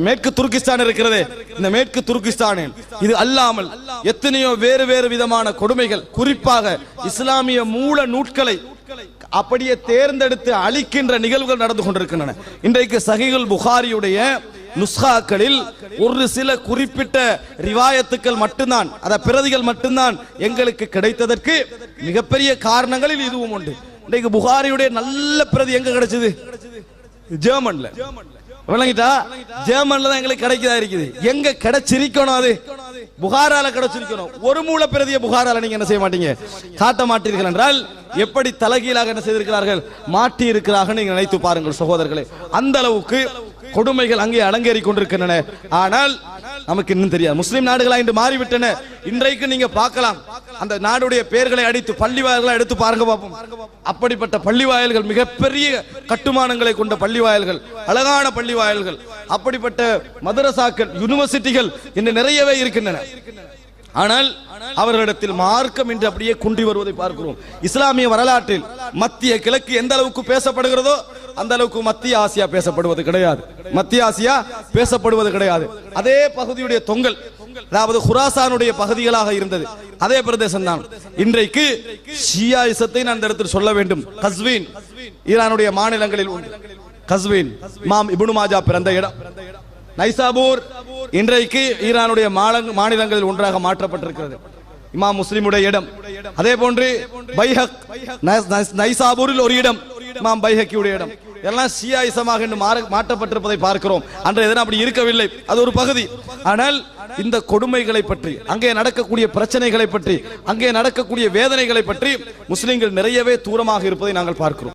மேற்கு துருக்கிஸ்தான் இருக்கிறது. இந்த மேற்கு துருக்கிஸ்தானில் இது அல்லாமல் எத்தனையோ வேறு வேறு விதமான கொடுமைகள், குறிப்பாக இஸ்லாமிய மூல நூட்களை அப்படியே தேர்ந்தெடுத்து அழிக்கின்ற நிகழ்வுகள் நடந்து கொண்டிருக்கின்றன. இன்றைக்கு சஹீஹுல் புகாரியுடைய நுஸ்காக்களில் ஒரு சில குறிப்பிட்ட ரிவாயத்துக்கள் மட்டும்தான், அத பிரதிகள் மட்டும்தான் எங்களுக்கு கிடைத்ததற்கு மிகப்பெரிய காரணங்களில் இதுவும் உண்டு. இன்றைக்கு புகாரியுடைய நல்ல பிரதி எங்க கிடைச்சது? ஜெர்மன்ல. விளங்கிட்டா? ஜெர்மன்ல தான் எங்களுக்கு கிடைக்கதா இருக்குது. எங்க கிடைச்சிருக்கணும்? அது புகாரால கிடைச்சிருக்கணும். ஒரு மூல பிரதியை புகாரால நீங்க என்ன செய்ய மாட்டீங்க, காட்ட மாட்டீர்கள் என்றால் எப்படி தலகீழாக என்ன செய்திருக்கிறார்கள், மாட்டி இருக்கிறார்கள். நீங்க நினைத்து பாருங்கள் சகோதரர்களே, அந்த அளவுக்கு கொடுமைகள் அங்கே அலங்கேறி கொண்டிருக்கின்றன. ஆனால் நமக்கு இன்னும் தெரியாது. முஸ்லிம் நாடுகளா இன்று மாறிவிட்டன. இன்றைக்கு நீங்க பார்க்கலாம், அந்த நாடுடைய பெயர்களை அடித்து பள்ளிவாயல்களை எடுத்து பாருங்க பார்ப்போம். அப்படிப்பட்ட பள்ளிவாயல்கள், மிகப்பெரிய கட்டுமானங்களை கொண்ட பள்ளிவாயல்கள், அழகான பள்ளிவாயல்கள், அப்படிப்பட்ட மதரசாக்கள், யூனிவர்சிட்டிகள் இன்னும் நிறையவே இருக்கின்றன. ஆனால் அவர்களிடத்தில் மார்க்கம் என்று அப்படியே குன்றி வருவதை பார்க்கிறோம். இஸ்லாமிய வரலாற்றில் மத்திய கிழக்கு எந்த அளவுக்கு பேசப்படுகிறதோ அந்த அளவுக்கு மத்திய ஆசியா பேசப்படுவது கிடையாது. மத்திய ஆசியா பேசப்படுவது கிடையாது. அதே பகுதியுடைய தொங்கல், அதாவது குராசானுடைய பகுதிகளாக இருந்தது அதே பிரதேசம் தான். இன்றைக்கு ஷியாயிசத்தை நான் இந்த இடத்தில் சொல்ல வேண்டும். கஸ்வீன் ஈரானுடைய மாநிலங்களில் உண்டு. கஸ்வீன் இமாம் இப்னு மாஜா பிறந்த இடம். நைசாபூர் இன்றைக்கு ஈரானுடைய மாநிலங்களில் ஒன்றாக மாற்றப்பட்டிருக்கிறது. இமாம் முஸ்லிமுடைய இடம். அதே போன்று பைஹக் நைசாபூரில் ஒரு இடம், இமாம் பைஹக்கியுடைய இடம். எல்லாம் ஷியாயிசமாக மாற்றப்பட்டிருப்பதை பார்க்கிறோம். அன்றைய தினம் அப்படி இருக்கவில்லை, அது ஒரு பகுதி. ஆனால் இந்த கொடுமைகளை பற்றி, அங்கே நடக்கக்கூடிய பிரச்சனைகளை பற்றி, அங்கே நடக்கக்கூடிய வேதனைகளை பற்றி முஸ்லிம்கள் நிறையவே தூரமாக இருப்பதை நாங்கள் பார்க்கிறோம்.